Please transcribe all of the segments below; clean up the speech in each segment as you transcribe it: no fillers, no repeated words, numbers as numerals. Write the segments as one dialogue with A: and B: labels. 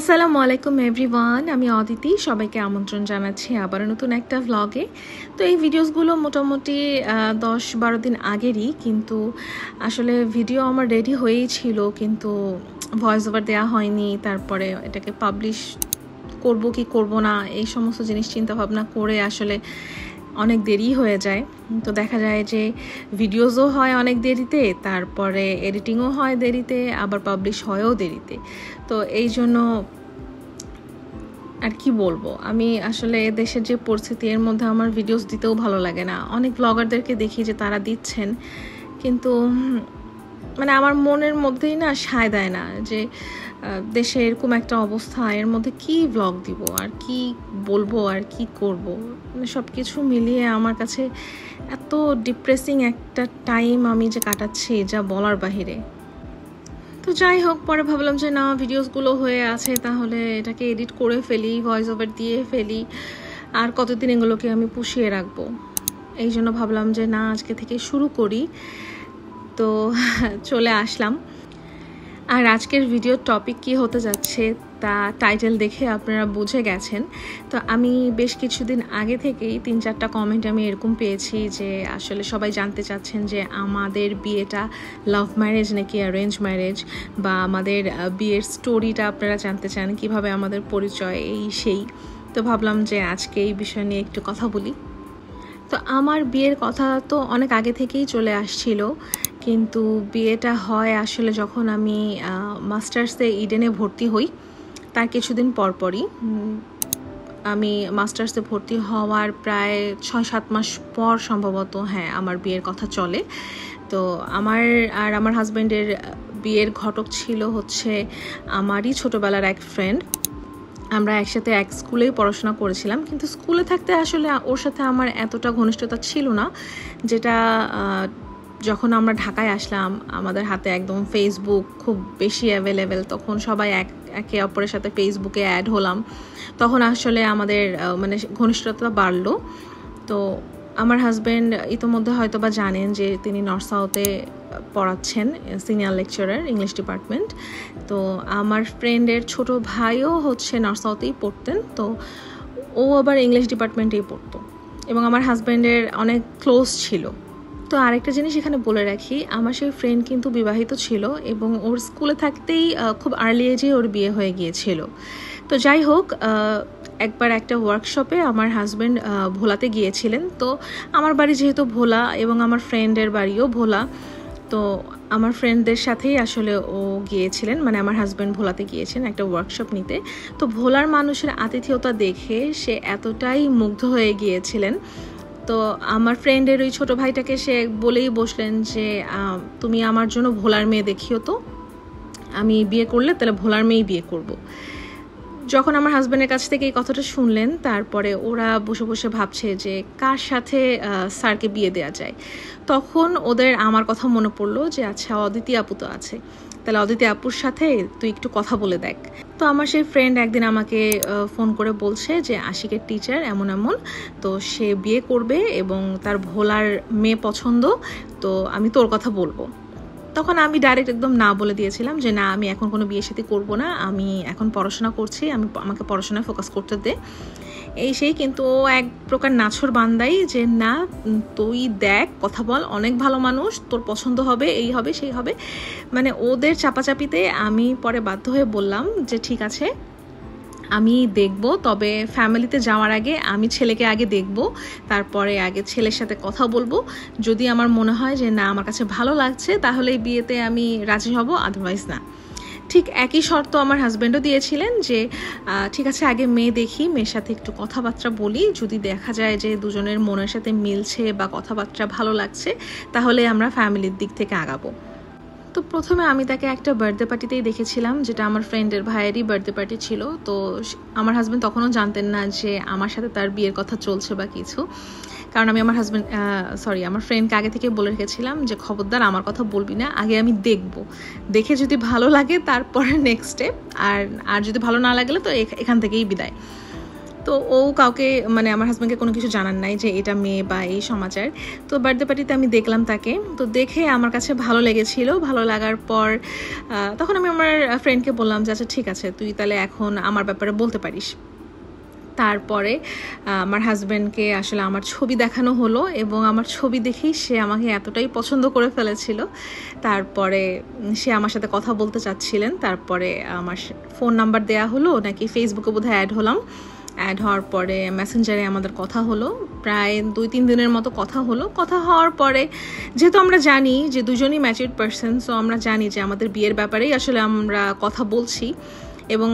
A: আসসালামু আলাইকুম এভরিওয়ান, আমি অদিতি। সবাইকে আমন্ত্রণ জানাচ্ছি আবার নতুন একটা ভ্লগে। তো এই ভিডিওসগুলো মোটামুটি 10-12 দিন আগেরই, কিন্তু আসলে ভিডিও আমার রেডি হয়েই ছিল, কিন্তু ভয়েস ওভার দেওয়া হয়নি। তারপরে এটাকে পাবলিশ করব কি করব না এই সমস্ত জিনিস চিন্তা ভাবনা করে আসলে অনেক দেরি হয়ে যায়। তো দেখা যায় যে ভিডিওসও হয় অনেক দেরিতে, তারপরে এডিটিংও হয় দেরিতে, আবার পাবলিশ হয়ও দেরিতে। তো এই জন্য আর কি বলবো, আমি আসলে দেশের যে পরিস্থিতি এর মধ্যে আমার ভিডিওস দিতেও ভালো লাগে না। অনেক ব্লগারদেরকে দেখি যে তারা দিচ্ছেন, কিন্তু মানে আমার মনের মধ্যেই না সায় দেয় না যে দেশে এরকম একটা অবস্থা, এর মধ্যে কি ব্লগ দিব আর কি বলবো আর কি করব। মানে সব কিছু মিলিয়ে আমার কাছে এত ডিপ্রেসিং একটা টাইম আমি যে কাটাচ্ছি যা বলার বাহিরে। তো যাই হোক, পরে ভাবলাম যে না, ভিডিওসগুলো হয়ে আছে, তাহলে এটাকে এডিট করে ফেলি, ভয়েস ওভার দিয়ে ফেলি, আর কতদিন এগুলোকে আমি পুষিয়ে রাখবো। এই জন্য ভাবলাম যে না, আজকে থেকে শুরু করি। তো চলে আসলাম। আর আজকের ভিডিওর টপিক কি হতে যাচ্ছে তা টাইটেল দেখে আপনারা বুঝে গেছেন। তো আমি বেশ কিছুদিন আগে থেকেই 3-4টা কমেন্ট আমি এরকম পেয়েছি যে আসলে সবাই জানতে চাচ্ছেন যে আমাদের বিয়েটা লাভ ম্যারেজ নাকি অ্যারেঞ্জ ম্যারেজ, বা আমাদের বিয়ের স্টোরিটা আপনারা জানতে চান, কিভাবে আমাদের পরিচয়, এই সেই। তো ভাবলাম যে আজকে এই বিষয় নিয়ে একটু কথা বলি। তো আমার বিয়ের কথা তো অনেক আগে থেকেই চলে আসছিল, কিন্তু বিয়েটা হয় আসলে যখন আমি মাস্টার্সে ইডেনে ভর্তি হই, তার কিছুদিন পরপরই। আমি মাস্টার্সে ভর্তি হওয়ার প্রায় 6-7 মাস পর সম্ভবত, হ্যাঁ, আমার বিয়ের কথা চলে। তো আমার আর আমার হাজব্যান্ডের বিয়ের ঘটক ছিল হচ্ছে আমারই ছোটোবেলার এক ফ্রেন্ড। আমরা একসাথে এক স্কুলেই পড়াশোনা করেছিলাম, কিন্তু স্কুলে থাকতে আসলে ওর সাথে আমার এতটা ঘনিষ্ঠতা ছিল না। যেটা যখন আমরা ঢাকায় আসলাম, আমাদের হাতে একদম ফেসবুক খুব বেশি অ্যাভেলেবেল, তখন সবাই একে অপরের সাথে ফেসবুকে অ্যাড হলাম, তখন আসলে আমাদের মানে ঘনিষ্ঠতা বাড়লো। তো আমার হাজব্যান্ড ইতোমধ্যে হয়তো বা জানেন যে তিনি নর্থ সাউথে পড়াচ্ছেন, সিনিয়র লেকচারার, ইংলিশ ডিপার্টমেন্ট। তো আমার ফ্রেন্ডের ছোট ভাইও হচ্ছে নর্থ সাউথেই পড়তেন, তো ও আবার ইংলিশ ডিপার্টমেন্টেই পড়তো, এবং আমার হাজব্যান্ডের অনেক ক্লোজ ছিল। তো আরেকটা জিনিস এখানে বলে রাখি, আমার সেই ফ্রেন্ড কিন্তু বিবাহিত ছিল, এবং ওর স্কুলে থাকতেই খুব আর্লি এজে ওর বিয়ে হয়ে গিয়েছিল। তো যাই হোক, একবার একটা ওয়ার্কশপে আমার হাজব্যান্ড ভোলাতে গিয়েছিলেন। তো আমার বাড়ি যেহেতু ভোলা এবং আমার ফ্রেন্ডের বাড়িও ভোলা, তো আমার ফ্রেন্ডদের সাথেই আসলে ও গিয়েছিলেন, মানে আমার হাজব্যান্ড ভোলাতে গিয়েছেন একটা ওয়ার্কশপ নিতে। তো ভোলার মানুষের আতিথেয়তা দেখে সে এতটাই মুগ্ধ হয়ে গিয়েছিলেন। তো আমার ফ্রেন্ডের ওই ছোটো ভাইটাকে সে বলেই বসলেন যে তুমি আমার জন্য ভোলার মেয়ে দেখিও, তো আমি বিয়ে করলে তাহলে ভোলার মেয়েই বিয়ে করব। যখন আমার হাজব্যান্ডের কাছ থেকে এই কথাটা শুনলেন, তারপরে ওরা বসে বসে ভাবছে যে কার সাথে স্যারকে বিয়ে দেওয়া যায়। তখন ওদের আমার কথা মনে পড়লো যে আচ্ছা, অদিতি আপু তো আছে, তাহলে অদিতি আপুর সাথে তুই একটু কথা বলে দেখ। তো আমার সেই ফ্রেন্ড একদিন আমাকে ফোন করে বলছে যে আশিকের টিচার এমন এমন, তো সে বিয়ে করবে এবং তার ভোলার মেয়ে পছন্দ, তো আমি তোর কথা বলবো। তখন আমি ডাইরেক্ট একদম না বলে দিয়েছিলাম যে না, আমি এখন কোনো বিয়ে সাথে করবো না, আমি এখন পড়াশোনা করছি, আমাকে পড়াশোনায় ফোকাস করতে দে, এই সেই। কিন্তু ও এক প্রকার নাছর বান্দাই যে না, তুই দেখ, কথা বল, অনেক ভালো মানুষ, তোর পছন্দ হবে, এই হবে সেই হবে। মানে ওদের চাপাচাপিতে আমি পরে বাধ্য হয়ে বললাম যে ঠিক আছে, আমি দেখব, তবে ফ্যামিলিতে যাওয়ার আগে আমি ছেলেকে আগে দেখব, তারপরে আগে ছেলের সাথে কথা বলবো। যদি আমার মনে হয় যে না, আমার কাছে ভালো লাগছে, তাহলে এই বিয়েতে আমি রাজি হব, আদারওয়াইজ না। ঠিক একই শর্ত আমার হাজব্যান্ডও দিয়েছিলেন যে ঠিক আছে, আগে মেয়ে দেখি, মেয়ের সাথে একটু কথাবার্তা বলি, যদি দেখা যায় যে দুজনের মনের সাথে মিলছে বা কথাবার্তা ভালো লাগছে, তাহলে আমরা ফ্যামিলির দিক থেকে আগাবো। তো প্রথমে আমি তাকে একটা বার্থডে পার্টিতেই দেখেছিলাম, যেটা আমার ফ্রেন্ডের ভাইয়েরই বার্থডে পার্টি ছিল। তো আমার হাজব্যান্ড তখনও জানতেন না যে আমার সাথে তার বিয়ের কথা চলছে বা কিছু, কারণ আমি আমার ফ্রেন্ডকে আগে থেকে বলে রেখেছিলাম যে খবরদার আমার কথা বলবি না, আগে আমি দেখে যদি ভালো লাগে তারপরে নেক্সট স্টেপ, আর যদি ভালো না লাগলে তো এখান থেকেই বিদায়। তো ও কাউকে মানে আমার হাজব্যান্ডকে কোনো কিছু জানান নাই যে এটা মেয়ে বা এই সমাচার। তো বার্থডে পার্টিতে আমি দেখলাম তাকে, তো দেখে আমার কাছে ভালো লেগেছিল। ভালো লাগার পর তখন আমি আমার ফ্রেন্ডকে বললাম যে আচ্ছা ঠিক আছে, তুই তাহলে এখন আমার ব্যাপারে বলতে পারিস। তারপরে আমার হাজব্যান্ডকে আসলে আমার ছবি দেখানো হলো এবং আমার ছবি দেখেই সে আমাকে এতটাই পছন্দ করে ফেলেছিল। তারপরে সে আমার সাথে কথা বলতে চাচ্ছিলেন। তারপরে আমার ফোন নাম্বার দেয়া হলো, নাকি ফেসবুকে বোধহয় অ্যাড হলাম। অ্যাড হওয়ার পরে মেসেঞ্জারে আমাদের কথা হলো, প্রায় 2-3 দিনের মতো কথা হলো। কথা হওয়ার পরে যেহেতু আমরা জানি যে দুজনই ম্যাচিউরড পারসন, সো আমরা জানি যে আমাদের বিয়ের ব্যাপারেই আসলে আমরা কথা বলছি। এবং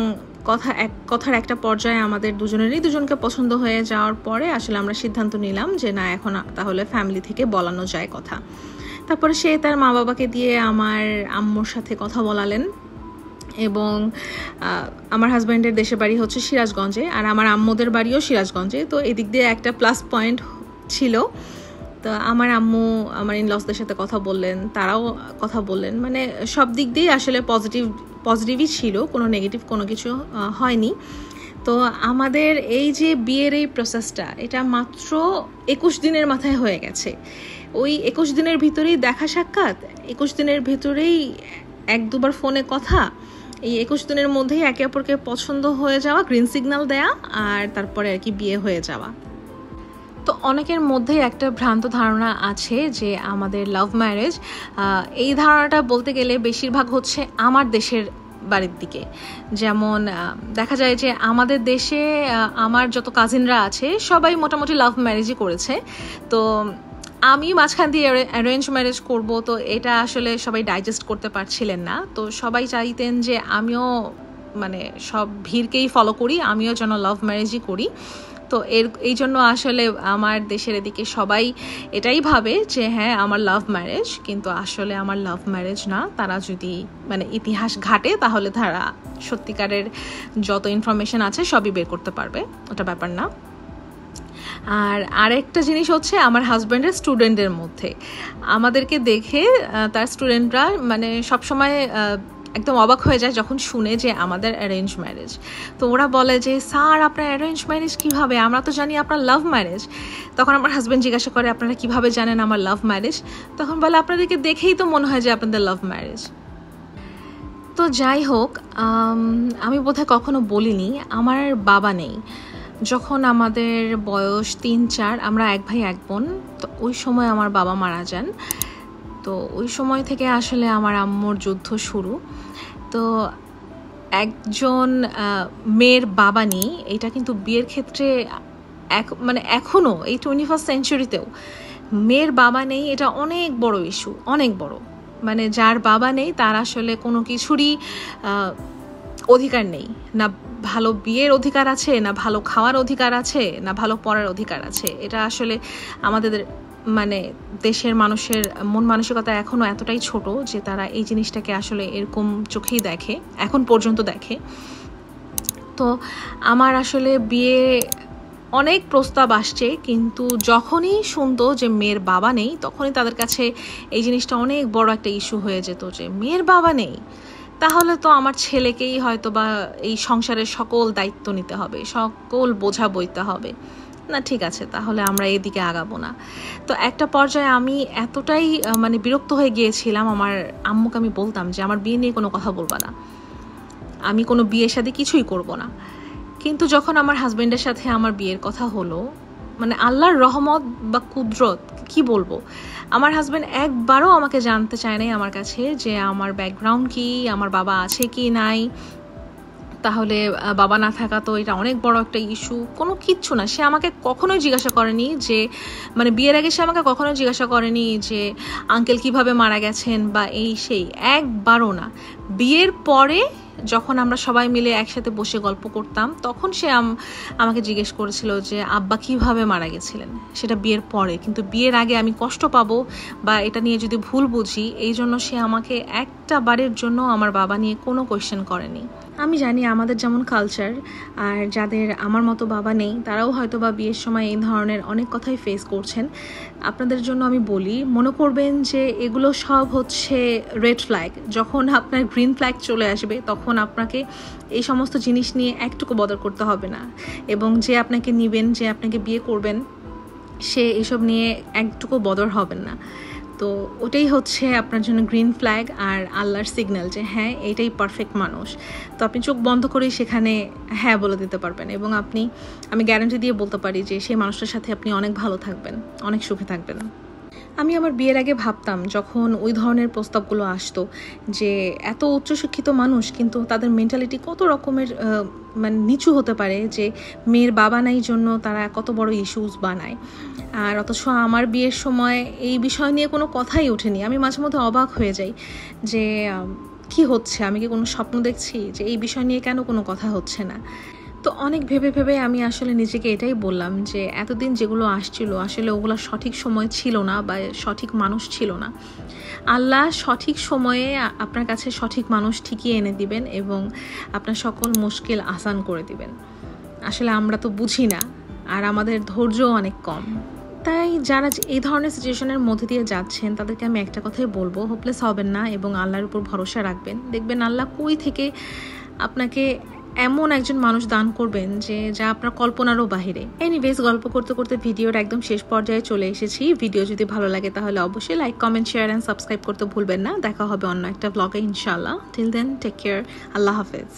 A: কথার একটা পর্যায়ে আমাদের দুজনকে পছন্দ হয়ে যাওয়ার পরে আসলে আমরা সিদ্ধান্ত নিলাম যে না, এখন তাহলে ফ্যামিলি থেকে বলানো যায় কথা। তারপরে সে তার মা বাবাকে দিয়ে আমার আম্মুর সাথে কথা বলালেন। এবং আমার হাজব্যান্ডের দেশের বাড়ি হচ্ছে সিরাজগঞ্জে, আর আমার আম্মুদের বাড়িও সিরাজগঞ্জে। তো এদিক দিয়ে একটা প্লাস পয়েন্ট ছিল। তো আমার আম্মু আমার ইনলসদের সাথে কথা বললেন, তারাও কথা বললেন, মানে সব দিক দিয়ে আসলে পজিটিভই ছিল, কোনো নেগেটিভ কোনো কিছু হয়নি। তো আমাদের এই যে বিয়ের এই প্রসেসটা, এটা মাত্র 21 দিনের মাথায় হয়ে গেছে। ওই 21 দিনের ভিতরেই দেখা সাক্ষাৎ, 21 দিনের ভিতরেই 1-2বার ফোনে কথা, এই 21 দিনের মধ্যেই একে অপরকে পছন্দ হয়ে যাওয়া, গ্রিন সিগন্যাল দেয়া, আর তারপরে আর কি বিয়ে হয়ে যাওয়া। তো অনেকের মধ্যে একটা ভ্রান্ত ধারণা আছে যে আমাদের লাভ ম্যারেজ। এই ধারণাটা বলতে গেলে বেশিরভাগ হচ্ছে আমার দেশের বাড়ির দিকে। যেমন দেখা যায় যে আমাদের দেশে আমার যত কাজিনরা আছে সবাই মোটামুটি লাভ ম্যারেজই করেছে। তো আমি মাঝখান দিয়ে অ্যারেঞ্জ ম্যারেজ করব, তো এটা আসলে সবাই ডাইজেস্ট করতে পারছিলেন না। তো সবাই চাইতেন যে আমিও মানে সব ভিড়কেই ফলো করি, আমিও যেন লাভ ম্যারেজই করি। তো এই জন্য আসলে আমার দেশের এদিকে সবাই এটাই ভাবে যে হ্যাঁ আমার লাভ ম্যারেজ, কিন্তু আসলে আমার লাভ ম্যারেজ না। তারা যদি মানে ইতিহাস ঘাটে তাহলে তারা সত্যিকারের যত ইনফরমেশন আছে সবই বের করতে পারবে, ওটা ব্যাপার না। আর আরেকটা জিনিস হচ্ছে আমার হাজব্যান্ডের স্টুডেন্টদের মধ্যে আমাদেরকে দেখে তার স্টুডেন্টরা মানে সবসময় একদম অবাক হয়ে যায় যখন শুনে যে আমাদের অ্যারেঞ্জ ম্যারেজ। তো ওরা বলে যে স্যার আপনার অ্যারেঞ্জ ম্যারেজ কীভাবে, আমরা তো জানি আপনার লাভ ম্যারেজ। তখন আমার হাজব্যান্ড জিজ্ঞাসা করে আপনারা কীভাবে জানেন আমার লাভ ম্যারেজ? তখন বলে আপনাদেরকে দেখেই তো মনে হয় যে আপনাদের লাভ ম্যারেজ। তো যাই হোক, আমি বোধহয় কখনো বলিনি আমার বাবা নেই। যখন আমাদের বয়স 3-4, আমরা 1 ভাই 1 বোন, তো ওই সময় আমার বাবা মারা যান। তো ওই সময় থেকে আসলে আমার আম্মুর যুদ্ধ শুরু। তো একজন মেয়ের বাবা নেই, এটা কিন্তু বিয়ের ক্ষেত্রে মানে এখনও এই 21st সেঞ্চুরিতেও মেয়ের বাবা নেই, এটা অনেক বড় ইস্যু, অনেক বড়। মানে যার বাবা নেই তার আসলে কোনো কিছুরই অধিকার নেই, না ভালো বিয়ের অধিকার আছে, না ভালো খাওয়ার অধিকার আছে, না ভালো পড়ার অধিকার আছে। এটা আসলে আমাদের মানে দেশের মানুষের মন মানসিকতা এখনও এতটাই ছোট যে তারা এই জিনিসটাকে আসলে এরকম চোখেই দেখে, এখন পর্যন্ত দেখে। তো আমার আসলে বিয়ে অনেক প্রস্তাব আসছে, কিন্তু যখনই শুনতো যে মেয়ের বাবা নেই তখনই তাদের কাছে এই জিনিসটা অনেক বড় একটা ইস্যু হয়ে যেত যে মেয়ের বাবা নেই, তাহলে তো আমার ছেলেকেই হয়তো বা এই সংসারের সকল দায়িত্ব নিতে হবে, সকল বোঝা বইতে হবে। না ঠিক আছে, তাহলে আমরা এদিকে আগাবো না। তো একটা পর্যায়ে আমি এতটাই মানে বিরক্ত হয়ে গিয়েছিলাম, আমার আম্মুকে আমি বলতাম যে আমার বিয়ে নিয়ে কোনো কথা বলবা না, আমি কোনো বিয়ের সাথে কিছুই করব না। কিন্তু যখন আমার হাজব্যান্ডের সাথে আমার বিয়ের কথা হলো, মানে আল্লাহর রহমত বা কুদরত কি বলবো, আমার হাজব্যান্ড একবারও আমাকে জানতে চায় নাই আমার কাছে যে আমার ব্যাকগ্রাউন্ড কি, আমার বাবা আছে কি নাই, তাহলে বাবা না থাকা তো এটা অনেক বড় একটা ইস্যু, কোনো কিচ্ছু না। সে আমাকে কখনোই জিজ্ঞাসা করেনি যে মানে বিয়ের আগে সে আমাকে কখনোই জিজ্ঞাসা করেনি যে আঙ্কেল কিভাবে মারা গেছেন বা এই সেই, একবারও না। বিয়ের পরে যখন আমরা সবাই মিলে একসাথে বসে গল্প করতাম তখন সে আমাকে জিজ্ঞেস করেছিল যে আব্বা কিভাবে মারা গেছিলেন, সেটা বিয়ের পরে। কিন্তু বিয়ের আগে আমি কষ্ট পাবো বা এটা নিয়ে যদি ভুল বুঝি, এই জন্য সে আমাকে একটা বারের জন্য আমার বাবা নিয়ে কোনো কোয়েশ্চেন করেনি। আমি জানি আমাদের যেমন কালচার, আর যাদের আমার মতো বাবা নেই তারাও হয়তো বা বিয়ের সময় এই ধরনের অনেক কথাই ফেস করছেন। আপনাদের জন্য আমি বলি, মনে করবেন যে এগুলো সব হচ্ছে রেড ফ্ল্যাগ। যখন আপনার গ্রিন ফ্ল্যাগ চলে আসবে তখন আপনাকে এই সমস্ত জিনিস নিয়ে একটুকু বদল করতে হবে না, এবং যে আপনাকে নিবেন, যে আপনাকে বিয়ে করবেন, সে এসব নিয়ে একটুকু বদল হবেন না। তো ওটাই হচ্ছে আপনার জন্য গ্রিন ফ্ল্যাগ আর আল্লাহর সিগন্যাল যে হ্যাঁ এইটাই পারফেক্ট মানুষ। তো আপনি চোখ বন্ধ করেই সেখানে হ্যাঁ বলে দিতে পারবেন, এবং আমি গ্যারান্টি দিয়ে বলতে পারি যে সেই মানুষটার সাথে আপনি অনেক ভালো থাকবেন, অনেক সুখে থাকবেন। আমি আমার বিয়ের আগে ভাবতাম, যখন ওই ধরনের প্রস্তাবগুলো আসতো, যে এত উচ্চশিক্ষিত মানুষ কিন্তু তাদের মেন্টালিটি কত রকমের মানে নিচু হতে পারে, যে মেয়ের বাবা নাই জন্য তারা কত বড় ইস্যুস বানায়। আর অথচ আমার বিয়ের সময় এই বিষয় নিয়ে কোনো কথাই ওঠেনি। আমি মাঝে মধ্যে অবাক হয়ে যাই যে কি হচ্ছে, আমি কি কোনো স্বপ্ন দেখছি যে এই বিষয় নিয়ে কেন কোনো কথা হচ্ছে না। তো অনেক ভেবে ভেবে আমি আসলে নিজেকে এটাই বললাম যে এতদিন যেগুলো আসছিল আসলে ওগুলো সঠিক সময় ছিল না, বা সঠিক মানুষ ছিল না। আল্লাহ সঠিক সময়ে আপনার কাছে সঠিক মানুষ ঠিকই এনে দিবেন এবং আপনার সকল মুশকিল আসান করে দিবেন। আসলে আমরা তো বুঝি না, আর আমাদের ধৈর্যও অনেক কম। তাই যারা এই ধরনের সিচুয়েশনের মধ্যে দিয়ে যাচ্ছেন তাদেরকে আমি একটা কথাই বলবো, হোপলেস হবেন না এবং আল্লাহর উপর ভরসা রাখবেন। দেখবেন আল্লাহ কই থেকে আপনাকে এমন একজন মানুষ দান করবেন যে যা আপনার কল্পনারও বাহিরে। এনিওয়েজ, গল্প করতে করতে ভিডিওর একদম শেষ পর্যায়ে চলে এসেছি। ভিডিও যদি ভালো লাগে তাহলে অবশ্যই like, comment, share and subscribe করতে ভুলবেন না। দেখা হবে অন্য একটা ব্লগে ইনশাআল্লাহ। Till then, take care. আল্লাহ হাফেজ।